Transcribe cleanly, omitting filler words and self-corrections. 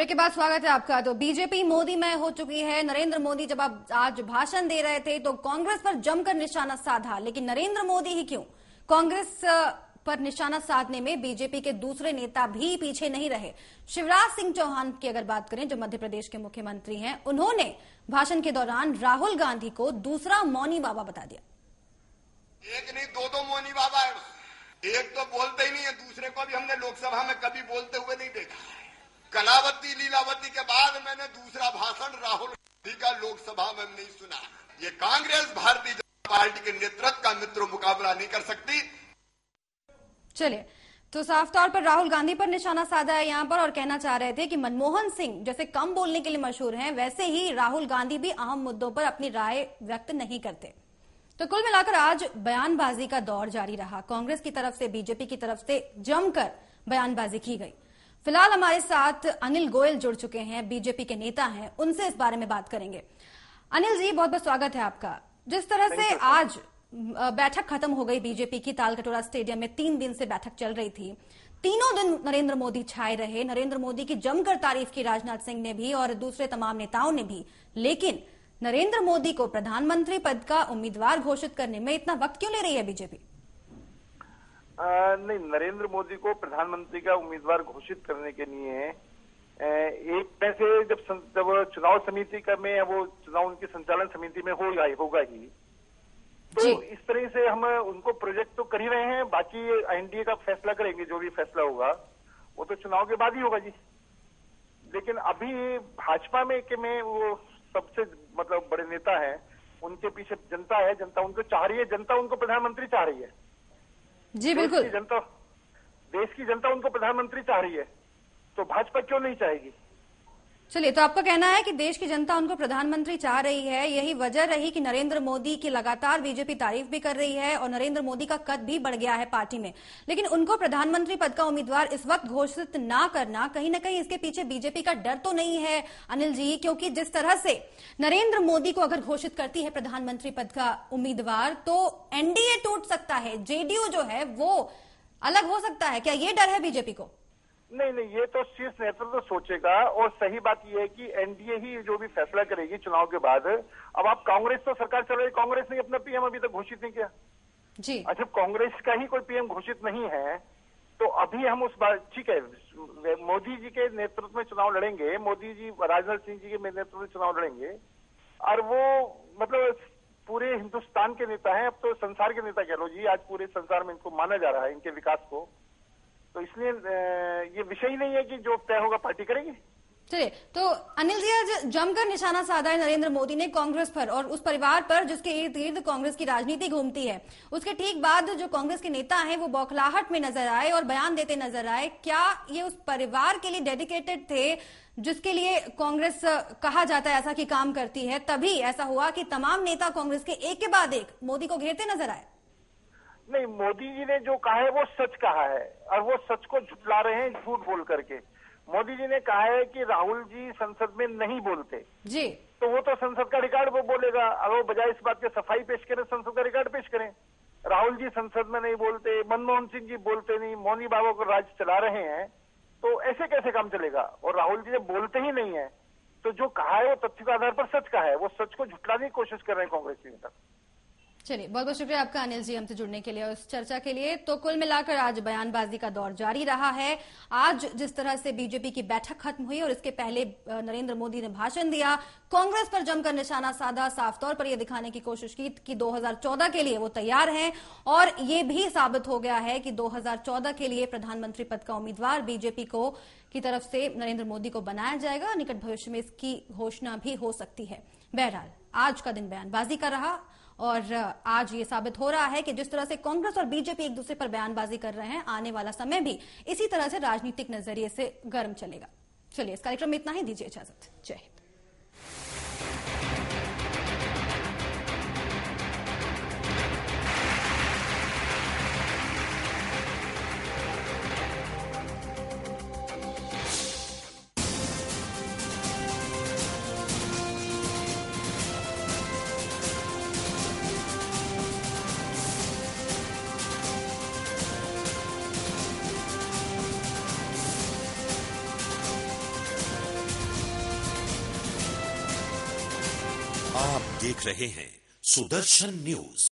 Break के बाद स्वागत है आपका। तो बीजेपी मोदी में हो चुकी है। नरेंद्र मोदी जब आप आज भाषण दे रहे थे तो कांग्रेस पर जमकर निशाना साधा, लेकिन नरेंद्र मोदी ही क्यों, कांग्रेस पर निशाना साधने में बीजेपी के दूसरे नेता भी पीछे नहीं रहे। शिवराज सिंह चौहान की अगर बात करें, जो मध्य प्रदेश के मुख्यमंत्री हैं, उन्होंने भाषण के दौरान राहुल गांधी को दूसरा मौनी बाबा बता दिया। एक नहीं दो मौनी बाबा है। एक तो बोलते ही नहीं है, दूसरे को भी हमने लोकसभा में कभी बोलते हुए नहीं देखा है। कलावती लीलावती के बाद मैंने दूसरा भाषण राहुल गांधी का लोकसभा में नहीं सुना। ये कांग्रेस भारतीय जनता पार्टी के नेतृत्व का मित्र मुकाबला नहीं कर सकती। चलिए, तो साफ तौर पर राहुल गांधी पर निशाना साधा है यहाँ पर और कहना चाह रहे थे कि मनमोहन सिंह जैसे कम बोलने के लिए मशहूर हैं, वैसे ही राहुल गांधी भी अहम मुद्दों पर अपनी राय व्यक्त नहीं करते। तो कुल मिलाकर आज बयानबाजी का दौर जारी रहा। कांग्रेस की तरफ से, बीजेपी की तरफ से जमकर बयानबाजी की गई। फिलहाल हमारे साथ अनिल गोयल जुड़ चुके हैं, बीजेपी के नेता हैं, उनसे इस बारे में बात करेंगे। अनिल जी, बहुत बहुत स्वागत है आपका। जिस तरह से आज बैठक खत्म हो गई बीजेपी की, तालकटोरा स्टेडियम में 3 दिन से बैठक चल रही थी। तीनों दिन नरेंद्र मोदी छाए रहे। नरेंद्र मोदी की जमकर तारीफ की राजनाथ सिंह ने भी और दूसरे तमाम नेताओं ने भी, लेकिन नरेंद्र मोदी को प्रधानमंत्री पद का उम्मीदवार घोषित करने में इतना वक्त क्यों ले रही है बीजेपी? नहीं, नरेंद्र मोदी को प्रधानमंत्री का उम्मीदवार घोषित करने के लिए एक पैसे जब चुनाव समिति का में वो चुनाव उनकी संचालन समिति में होगा ही, तो इस तरह से हम उनको प्रोजेक्ट तो कर ही रहे हैं। बाकी एनडीए का फैसला करेंगे, जो भी फैसला होगा वो तो चुनाव के बाद ही होगा जी। लेकिन अभी भाजपा में वो सबसे मतलब बड़े नेता है, उनके पीछे जनता है, जनता उनको चाह रही है, जनता उनको प्रधानमंत्री चाह रही है जी। बिल्कुल, देश की जनता उनको प्रधानमंत्री चाह रही है, तो भाजपा क्यों नहीं चाहेगी? चलिए, तो आपका कहना है कि देश की जनता उनको प्रधानमंत्री चाह रही है, यही वजह रही कि नरेंद्र मोदी की लगातार बीजेपी तारीफ भी कर रही है और नरेंद्र मोदी का कद भी बढ़ गया है पार्टी में। लेकिन उनको प्रधानमंत्री पद का उम्मीदवार इस वक्त घोषित ना करना, कहीं ना कहीं इसके पीछे बीजेपी का डर तो नहीं है अनिल जी? क्योंकि जिस तरह से नरेंद्र मोदी को अगर घोषित करती है प्रधानमंत्री पद का उम्मीदवार, तो एनडीए टूट सकता है, जेडीयू जो है वो अलग हो सकता है। क्या ये डर है बीजेपी को? नहीं, ये तो शीर्ष नेतृत्व तो सोचेगा। और सही बात यह है कि एनडीए ही जो भी फैसला करेगी चुनाव के बाद। अब आप कांग्रेस तो सरकार चल रही, कांग्रेस ने अपना पीएम अभी तक घोषित नहीं किया जी। अच्छा, कांग्रेस का ही कोई पीएम घोषित नहीं है, तो अभी हम उस बात, ठीक है, मोदी जी के नेतृत्व में चुनाव लड़ेंगे, मोदी जी राजनाथ सिंह जी के नेतृत्व में चुनाव लड़ेंगे, और वो मतलब पूरे हिंदुस्तान के नेता हैं, अब तो संसार के नेता कह लो जी। आज पूरे संसार में इनको माना जा रहा है, इनके विकास को। तो इसलिए ये विषय ही नहीं है कि जो तय होगा पार्टी करेगी। चलिए, तो अनिल जी, आज जमकर निशाना साधा है नरेंद्र मोदी ने कांग्रेस पर और उस परिवार पर जिसके इर्द गिर्द कांग्रेस की राजनीति घूमती है। उसके ठीक बाद जो कांग्रेस के नेता हैं वो बौखलाहट में नजर आए और बयान देते नजर आए। क्या ये उस परिवार के लिए डेडिकेटेड थे जिसके लिए कांग्रेस कहा जाता है ऐसा कि काम करती है? तभी ऐसा हुआ कि तमाम नेता कांग्रेस के एक के बाद एक मोदी को घेरते नजर आए। नहीं, मोदी जी ने जो कहा है वो सच कहा है, और वो सच को झुटला रहे हैं झूठ बोल करके। मोदी जी ने कहा है कि राहुल जी संसद में नहीं बोलते जी, तो वो तो संसद का रिकॉर्ड वो बोलेगा। अगर वो बजाय इस बात के सफाई पेश करें, संसद का रिकॉर्ड पेश करें। राहुल जी संसद में नहीं बोलते, मनमोहन सिंह जी बोलते नहीं, मौनी बाबा को राज्य चला रहे हैं, तो ऐसे कैसे काम चलेगा? और राहुल जी जब बोलते ही नहीं है, तो जो कहा है वो तथ्य के आधार पर सच कहा है, वो सच को झुटलाने की कोशिश कर रहे हैं कांग्रेस के नेता। चलिए, बहुत बहुत शुक्रिया आपका अनिल जी, हमसे जुड़ने के लिए और इस चर्चा के लिए। तो कुल मिलाकर आज बयानबाजी का दौर जारी रहा है। आज जिस तरह से बीजेपी की बैठक खत्म हुई और इसके पहले नरेंद्र मोदी ने भाषण दिया, कांग्रेस पर जमकर निशाना साधा, साफ तौर पर यह दिखाने की कोशिश की कि 2014 के लिए वो तैयार हैं। और ये भी साबित हो गया है कि 2014 के लिए प्रधानमंत्री पद का उम्मीदवार बीजेपी को की तरफ से नरेंद्र मोदी को बनाया जाएगा। निकट भविष्य में इसकी घोषणा भी हो सकती है। बहरहाल आज का दिन बयानबाजी का रहा और आज ये साबित हो रहा है कि जिस तरह से कांग्रेस और बीजेपी एक दूसरे पर बयानबाजी कर रहे हैं, आने वाला समय भी इसी तरह से राजनीतिक नजरिए से गर्म चलेगा। चलिए, इस कार्यक्रम में इतना ही, दीजिए इजाजत। जय हिंद। आप देख रहे हैं सुदर्शन न्यूज।